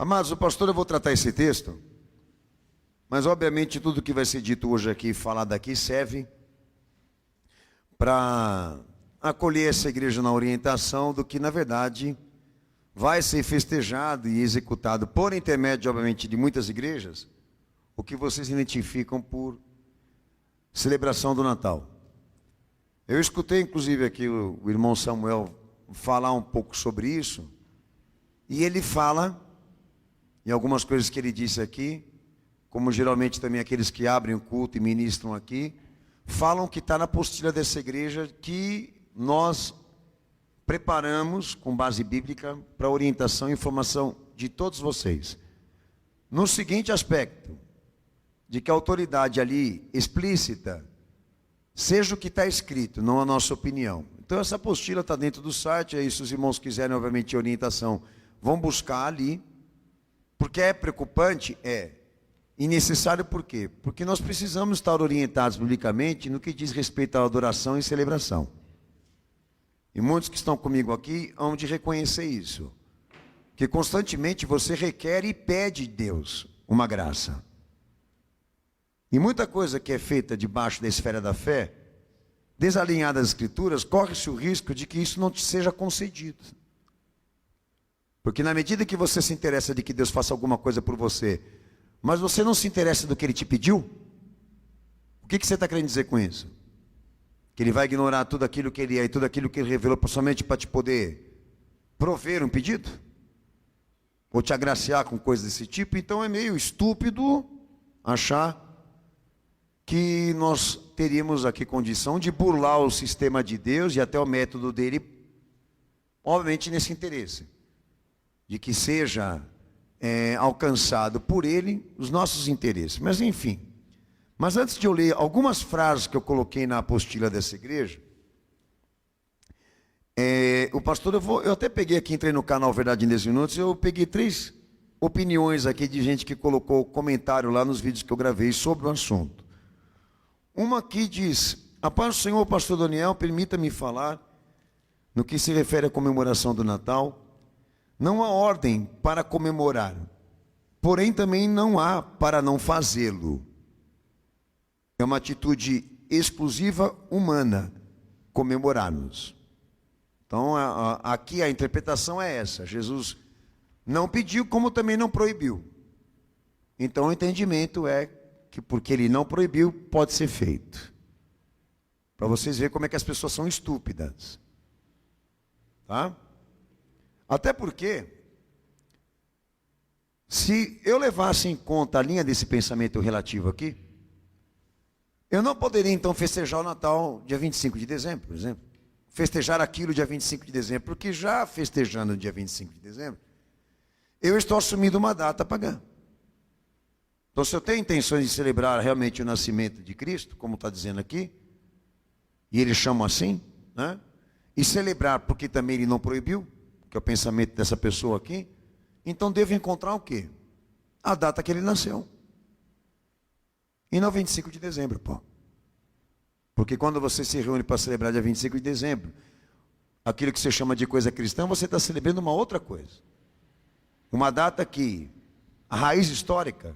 Amados, o pastor, eu vou tratar esse texto, mas obviamente tudo que vai ser dito hoje aqui, falado aqui, serve para acolher essa igreja na orientação do que, na verdade, vai ser festejado e executado por intermédio, obviamente, de muitas igrejas, o que vocês identificam por celebração do Natal. Eu escutei, inclusive, aqui o irmão Samuel falar um pouco sobre isso, e ele fala, em algumas coisas que ele disse aqui, como geralmente também aqueles que abrem o culto e ministram aqui, falam que está na apostila dessa igreja que nós preparamos com base bíblica para orientação e informação de todos vocês. No seguinte aspecto, de que a autoridade ali explícita seja o que está escrito, não a nossa opinião. Então essa apostila está dentro do site, aí se os irmãos quiserem obviamente orientação, vão buscar ali, porque é preocupante, e necessário por quê? Porque nós precisamos estar orientados biblicamente no que diz respeito à adoração e celebração. E muitos que estão comigo aqui hão de reconhecer isso, que constantemente você requer e pede de Deus uma graça. E muita coisa que é feita debaixo da esfera da fé, desalinhada às escrituras, corre-se o risco de que isso não te seja concedido. Porque na medida que você se interessa de que Deus faça alguma coisa por você, mas você não se interessa do que Ele te pediu, o que você está querendo dizer com isso? Que Ele vai ignorar tudo aquilo que Ele é e tudo aquilo que Ele revelou somente para te poder prover um pedido? Ou te agraciar com coisas desse tipo? Então é meio estúpido achar que nós teríamos aqui condição de burlar o sistema de Deus e até o método dele, obviamente nesse interesse, de que seja alcançado por ele os nossos interesses. Mas enfim, mas antes de eu ler algumas frases que eu coloquei na apostila dessa igreja, o pastor, eu até peguei aqui, entrei no canal Verdade em 10 Minutos, eu peguei 3 opiniões aqui de gente que colocou comentário lá nos vídeos que eu gravei sobre o assunto. Uma aqui diz: a paz do Senhor, pastor Daniel, permita-me falar no que se refere à comemoração do Natal. Não há ordem para comemorar, porém também não há para não fazê-lo. É uma atitude exclusiva humana comemorarmos. Então aqui a interpretação é essa: Jesus não pediu, como também não proibiu. Então o entendimento é que porque ele não proibiu, pode ser feito. Para vocês verem como é que as pessoas são estúpidas. Tá? Até porque, se eu levasse em conta a linha desse pensamento relativo aqui, eu não poderia então festejar o Natal dia 25 de dezembro, por exemplo. Festejar aquilo dia 25 de dezembro, porque já festejando dia 25 de dezembro, eu estou assumindo uma data pagã. Então, se eu tenho intenções de celebrar realmente o nascimento de Cristo, como está dizendo aqui, e eles chamam assim, né? E celebrar porque também ele não proibiu, que é o pensamento dessa pessoa aqui, então devo encontrar o quê? A data que ele nasceu. E não 25 de dezembro, pô. Porque quando você se reúne para celebrar dia 25 de dezembro, aquilo que você chama de coisa cristã, você está celebrando uma outra coisa. Uma data que a raiz histórica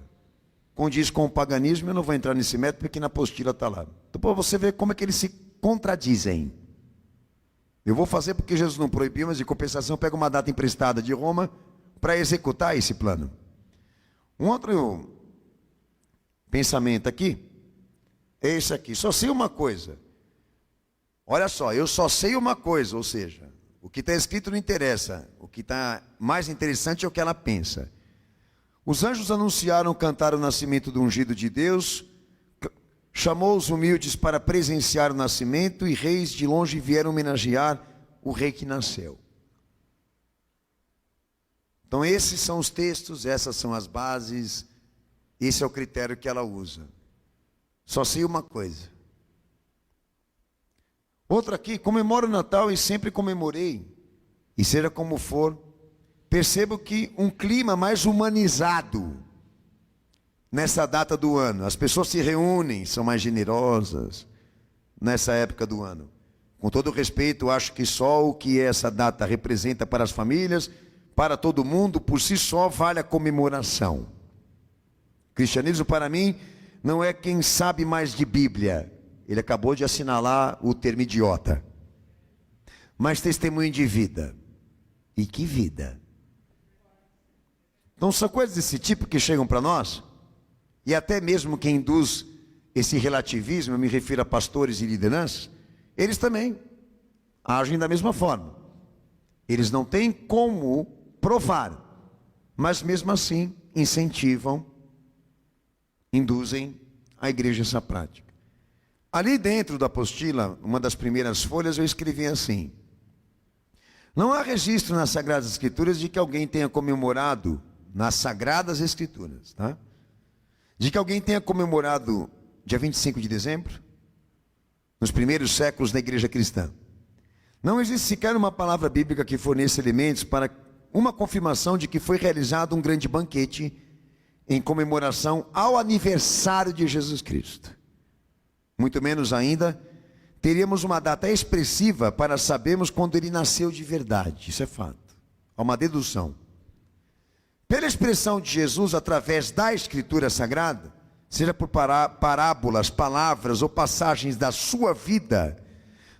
condiz com o paganismo. Eu não vou entrar nesse método porque na apostila está lá. Então, para você ver como é que eles se contradizem. Eu vou fazer porque Jesus não proibiu, mas de compensação eu pego uma data emprestada de Roma para executar esse plano. Um outro pensamento aqui é esse aqui: só sei uma coisa. Olha só, eu só sei uma coisa, ou seja, o que está escrito não interessa, o que está mais interessante é o que ela pensa. Os anjos anunciaram cantar o nascimento do ungido de Deus, chamou os humildes para presenciar o nascimento, e reis de longe vieram homenagear o rei que nasceu. Então esses são os textos, essas são as bases, esse é o critério que ela usa. Só sei uma coisa. Outra aqui: comemoro o Natal e sempre comemorei, e seja como for, percebo que um clima mais humanizado nessa data do ano. As pessoas se reúnem, são mais generosas nessa época do ano. Com todo respeito, acho que só o que essa data representa para as famílias para todo mundo, por si só, vale a comemoração. Cristianismo, para mim, não é quem sabe mais de Bíblia. Ele acabou de assinalar o termo idiota. Mas testemunho de vida. E que vida! Então são coisas desse tipo que chegam para nós, e até mesmo quem induz esse relativismo, eu me refiro a pastores e lideranças, eles também agem da mesma forma. Eles não têm como provar, mas mesmo assim incentivam, induzem a igreja a essa prática. Ali dentro da apostila, uma das primeiras folhas, eu escrevi assim: não há registro nas Sagradas Escrituras de que alguém tenha comemorado, nas Sagradas Escrituras, tá? De que alguém tenha comemorado dia 25 de dezembro, nos primeiros séculos da igreja cristã. Não existe sequer uma palavra bíblica que forneça elementos para uma confirmação de que foi realizado um grande banquete em comemoração ao aniversário de Jesus Cristo. Muito menos ainda, teríamos uma data expressiva para sabermos quando ele nasceu de verdade. Isso é fato. Há uma dedução. Pela expressão de Jesus através da Escritura Sagrada, seja por parábolas, palavras ou passagens da sua vida,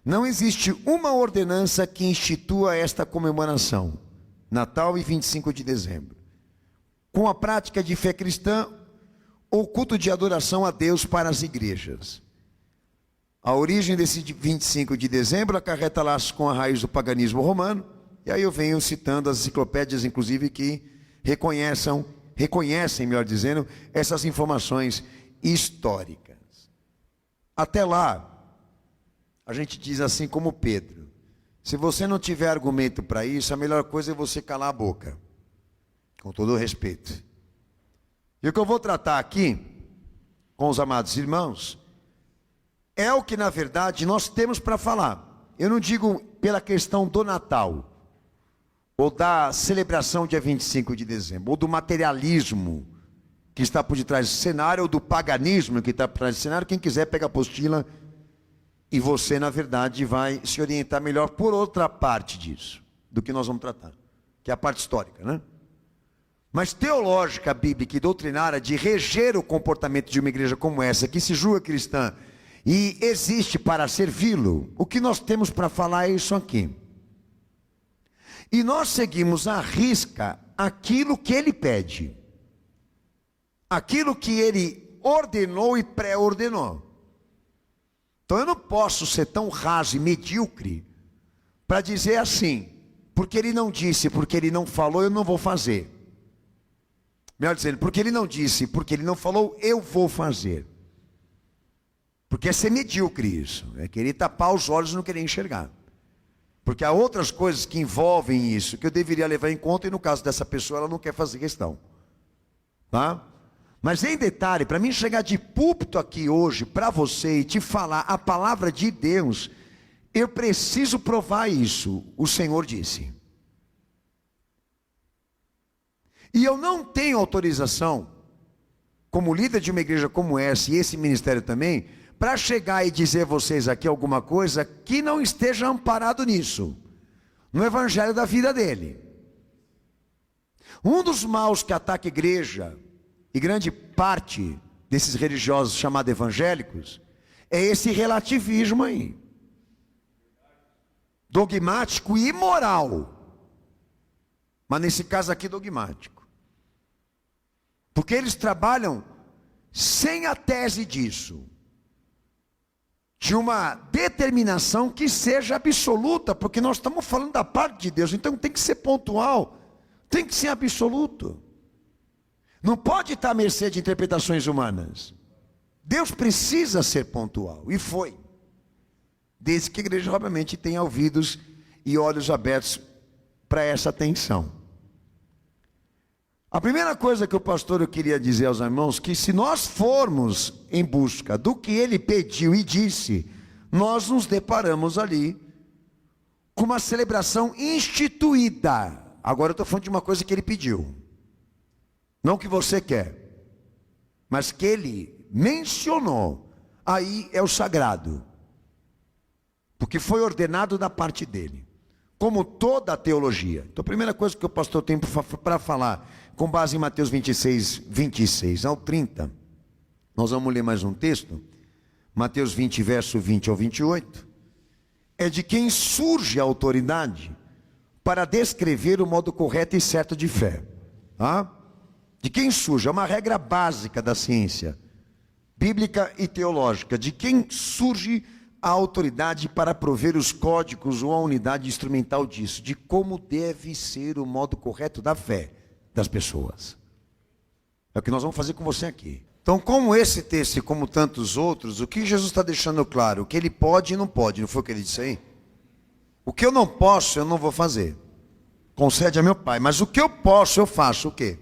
não existe uma ordenança que institua esta comemoração, Natal e 25 de dezembro, com a prática de fé cristã ou culto de adoração a Deus para as igrejas. A origem desse 25 de dezembro acarreta laços com a raiz do paganismo romano, e aí eu venho citando as enciclopédias, inclusive, que reconhecem, melhor dizendo, essas informações históricas. Até lá, a gente diz assim como Pedro: se você não tiver argumento para isso, a melhor coisa é você calar a boca, com todo o respeito. E o que eu vou tratar aqui, com os amados irmãos, é o que na verdade nós temos para falar. Eu não digo pela questão do Natal, ou da celebração dia 25 de dezembro, ou do materialismo que está por detrás do cenário, ou do paganismo que está por trás do cenário. Quem quiser pega a apostila e você, na verdade, vai se orientar melhor por outra parte disso, do que nós vamos tratar, que é a parte histórica, né? Mas teológica, bíblica e doutrinária de reger o comportamento de uma igreja como essa, que se julga cristã e existe para servi-lo, o que nós temos para falar é isso aqui. E nós seguimos à risca aquilo que ele pede, aquilo que ele ordenou e pré-ordenou. Então eu não posso ser tão raso e medíocre para dizer assim: porque ele não disse, porque ele não falou, eu não vou fazer. Melhor dizendo, porque ele não disse, porque ele não falou, eu vou fazer. Porque é ser medíocre isso, é querer tapar os olhos e não querer enxergar. Porque há outras coisas que envolvem isso, que eu deveria levar em conta, e no caso dessa pessoa, ela não quer fazer questão. Tá? Mas em detalhe, para mim chegar de púlpito aqui hoje, para você, e te falar a palavra de Deus, eu preciso provar isso, o Senhor disse. E eu não tenho autorização, como líder de uma igreja como essa, e esse ministério também, para chegar e dizer a vocês aqui alguma coisa que não esteja amparado nisso, no evangelho da vida dele. Um dos maus que ataca a igreja, e grande parte desses religiosos chamados evangélicos, é esse relativismo aí, dogmático e imoral, mas nesse caso aqui dogmático, porque eles trabalham sem a tese disso, de uma determinação que seja absoluta, porque nós estamos falando da parte de Deus, então tem que ser pontual, tem que ser absoluto, não pode estar à mercê de interpretações humanas. Deus precisa ser pontual, e foi, desde que a igreja obviamente tenha ouvidos e olhos abertos para essa atenção. A primeira coisa que o pastor eu queria dizer aos irmãos, que se nós formos em busca do que ele pediu e disse, nós nos deparamos ali com uma celebração instituída. Agora eu estou falando de uma coisa que ele pediu, não que você quer, mas que ele mencionou. Aí é o sagrado, porque foi ordenado da parte dele. como toda a teologia. Então, a primeira coisa que o pastor tem para falar, com base em Mateus 26 ao 30, nós vamos ler mais um texto, Mateus 20, verso 20 ao 28, é de quem surge a autoridade para descrever o modo correto e certo de fé. Tá? De quem surge, é uma regra básica da ciência, bíblica e teológica, de quem surge a autoridade para prover os códigos ou a unidade instrumental disso, de como deve ser o modo correto da fé das pessoas. É o que nós vamos fazer com você aqui. Então, como esse texto e como tantos outros, o que Jesus está deixando claro? O que ele pode e não pode, não foi o que ele disse aí? O que eu não posso, eu não vou fazer. Concede a meu Pai. Mas o que eu posso, eu faço o quê?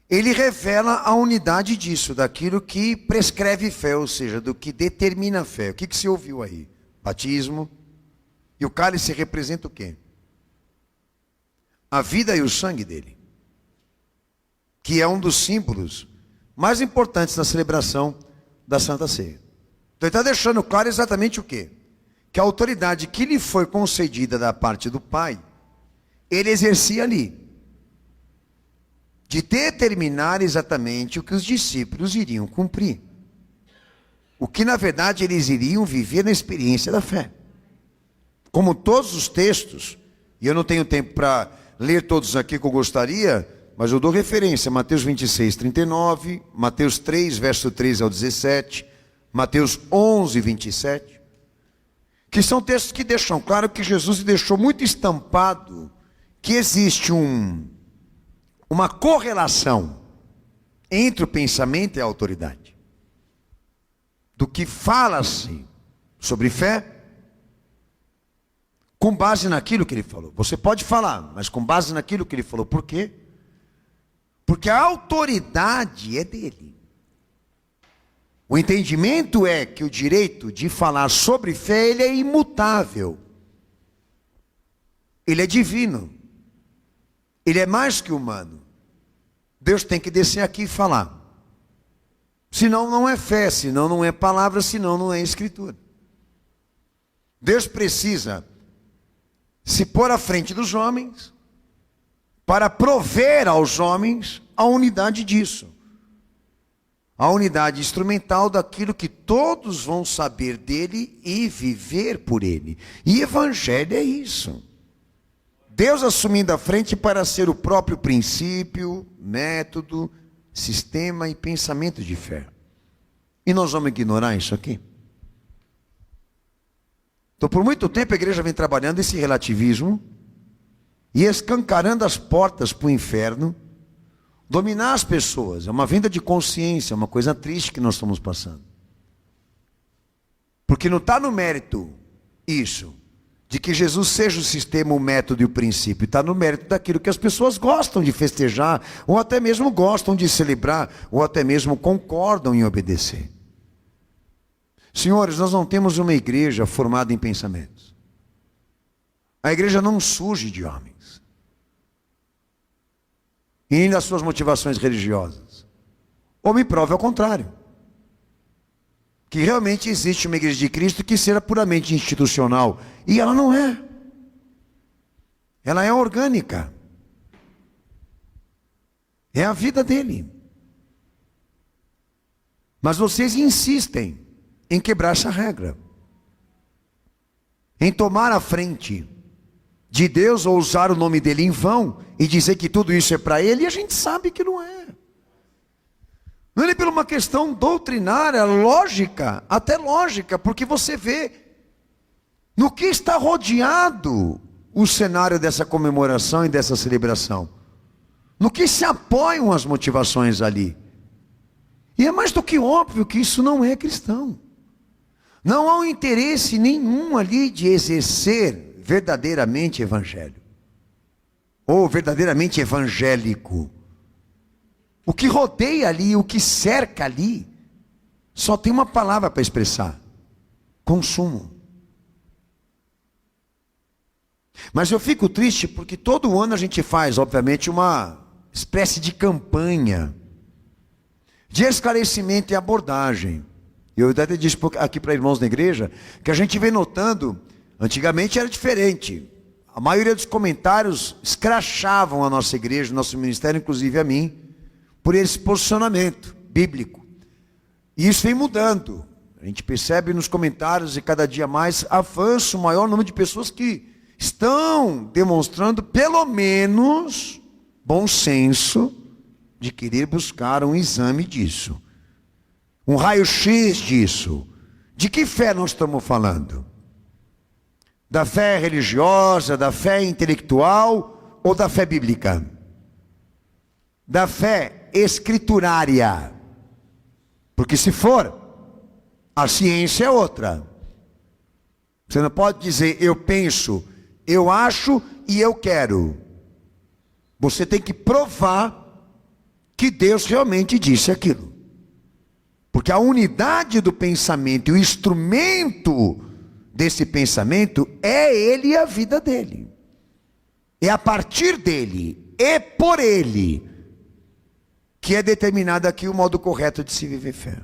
Ele revela a unidade disso, daquilo que prescreve fé, ou seja, do que determina a fé. O que você ouviu aí? Batismo. E o cálice representa o quê? A vida e o sangue dele. Que é um dos símbolos mais importantes da celebração da Santa Ceia. Então ele está deixando claro exatamente o quê? Que a autoridade que lhe foi concedida da parte do Pai, ele exercia ali. De determinar exatamente o que os discípulos iriam cumprir. O que na verdade eles iriam viver na experiência da fé. Como todos os textos, e eu não tenho tempo para ler todos aqui que eu gostaria, mas eu dou referência, Mateus 26, 39, Mateus 3, verso 13 ao 17, Mateus 11, 27, que são textos que deixam claro que Jesus deixou muito estampado que existe uma correlação entre o pensamento e a autoridade. Do que fala-se sobre fé, com base naquilo que ele falou. Você pode falar, mas com base naquilo que ele falou. Por quê? Porque a autoridade é dele. O entendimento é que o direito de falar sobre fé, ele é imutável. Ele é divino. Ele é mais que humano. Deus tem que descer aqui e falar. Senão não é fé, senão não é palavra, senão não é escritura. Deus precisa se pôr à frente dos homens para prover aos homens a unidade disso. A unidade instrumental daquilo que todos vão saber dele e viver por ele. E evangelho é isso. Deus assumindo a frente para ser o próprio princípio, método, sistema e pensamento de fé. E nós vamos ignorar isso aqui? Então, por muito tempo a igreja vem trabalhando esse relativismo e escancarando as portas para o inferno, dominar as pessoas. É uma venda de consciência, é uma coisa triste que nós estamos passando. Porque não está no mérito isso, de que Jesus seja o sistema, o método e o princípio. Está no mérito daquilo que as pessoas gostam de festejar, ou até mesmo gostam de celebrar, ou até mesmo concordam em obedecer. Senhores, nós não temos uma igreja formada em pensamentos. A igreja não surge de homens. E nem das suas motivações religiosas. Ou me prove ao contrário. Que realmente existe uma igreja de Cristo que seja puramente institucional. E ela não é. Ela é orgânica. É a vida dele. Mas vocês insistem em quebrar essa regra. Em tomar a frente de Deus ou usar o nome dele em vão e dizer que tudo isso é para ele, e a gente sabe que não é. Não é por uma questão doutrinária, lógica, até lógica, porque você vê no que está rodeado o cenário dessa comemoração e dessa celebração. No que se apoiam as motivações ali. E é mais do que óbvio que isso não é cristão. Não há um interesse nenhum ali de exercer verdadeiramente evangelho. Ou verdadeiramente evangélico. O que rodeia ali, o que cerca ali, só tem uma palavra para expressar: consumo. Mas eu fico triste porque todo ano a gente faz, obviamente, uma espécie de campanha de esclarecimento e abordagem. Eu até disse aqui para irmãos da igreja que a gente vem notando Antigamente era diferente. A maioria dos comentários escrachavam a nossa igreja, o nosso ministério, inclusive a mim, por esse posicionamento bíblico. E isso vem mudando. A gente percebe nos comentários e cada dia mais avança o maior número de pessoas que estão demonstrando pelo menos bom senso de querer buscar um exame disso. Um raio-x disso. De que fé nós estamos falando? Da fé religiosa, da fé intelectual ou da fé bíblica? Da fé escriturária. Porque se for, a ciência é outra. Você não pode dizer eu penso, eu acho e eu quero. Você tem que provar que Deus realmente disse aquilo. Porque a unidade do pensamento e o instrumento desse pensamento é ele e a vida dele. É a partir dele e por ele que é determinado aqui o modo correto de se viver fé.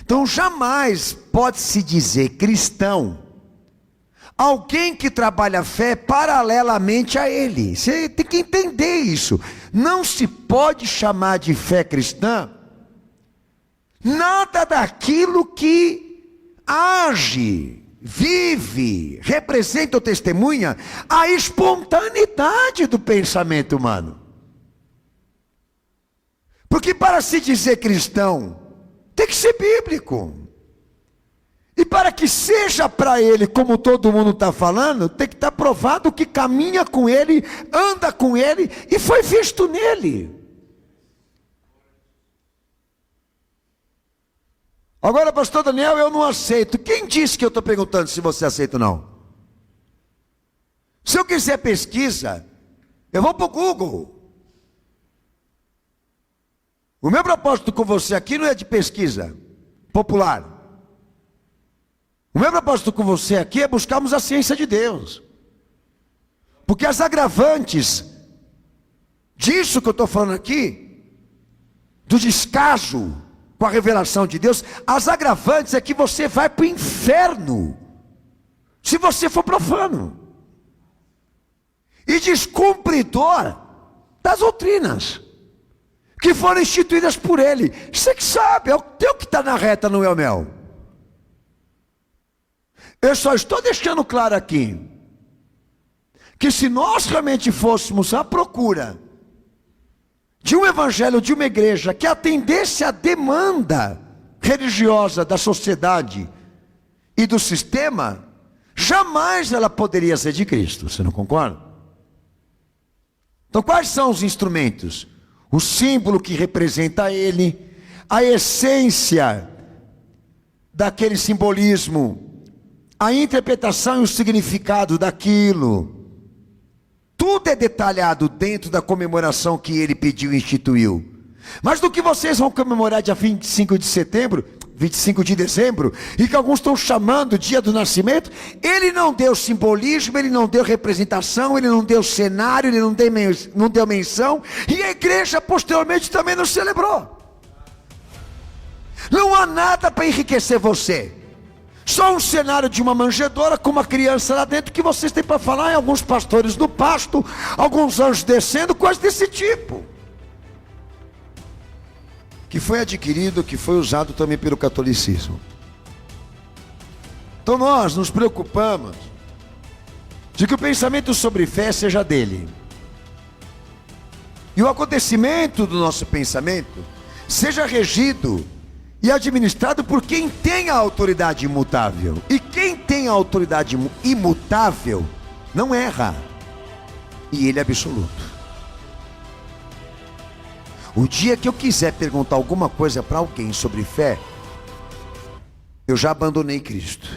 Então jamais pode-se dizer cristão alguém que trabalha a fé paralelamente a ele. Você tem que entender isso. Não se pode chamar de fé cristã nada daquilo que age, vive, representa ou testemunha a espontaneidade do pensamento humano. Porque para se dizer cristão, tem que ser bíblico. E para que seja para ele, como todo mundo está falando, tem que estar provado que caminha com ele, anda com ele e foi visto nele. Agora, pastor Daniel, eu não aceito. Quem disse que eu estou perguntando se você aceita ou não? Se eu quiser pesquisa, eu vou para o Google. O meu propósito com você aqui não é de pesquisa popular. O meu propósito com você aqui é buscarmos a ciência de Deus. Porque as agravantes disso que eu estou falando aqui, do descaso com a revelação de Deus, as agravantes é que você vai para o inferno, se você for profano. E descumpridor das doutrinas que foram instituídas por ele. Você que sabe, é o teu que está na reta, não é o meu. Eu só estou deixando claro aqui, que se nós realmente fôssemos à procura de um evangelho, de uma igreja, que atendesse à demanda religiosa da sociedade e do sistema, jamais ela poderia ser de Cristo, você não concorda? Então quais são os instrumentos? O símbolo que representa ele, a essência daquele simbolismo, a interpretação e o significado daquilo. Tudo é detalhado dentro da comemoração que ele pediu e instituiu. Mas do que vocês vão comemorar dia 25 de setembro, 25 de dezembro, e que alguns estão chamando dia do nascimento, ele não deu simbolismo, ele não deu representação, ele não deu cenário, ele não deu menção, e a igreja posteriormente também não celebrou. Não há nada para enriquecer você. Só um cenário de uma manjedoura com uma criança lá dentro que vocês têm para falar, e alguns pastores no pasto, alguns anjos descendo, coisas desse tipo. Que foi adquirido, que foi usado também pelo catolicismo. Então nós nos preocupamos de que o pensamento sobre fé seja dele. E o acontecimento do nosso pensamento seja regido e administrado por quem tem a autoridade imutável. E quem tem a autoridade imutável não erra. E ele é absoluto. O dia que eu quiser perguntar alguma coisa para alguém sobre fé, eu já abandonei Cristo.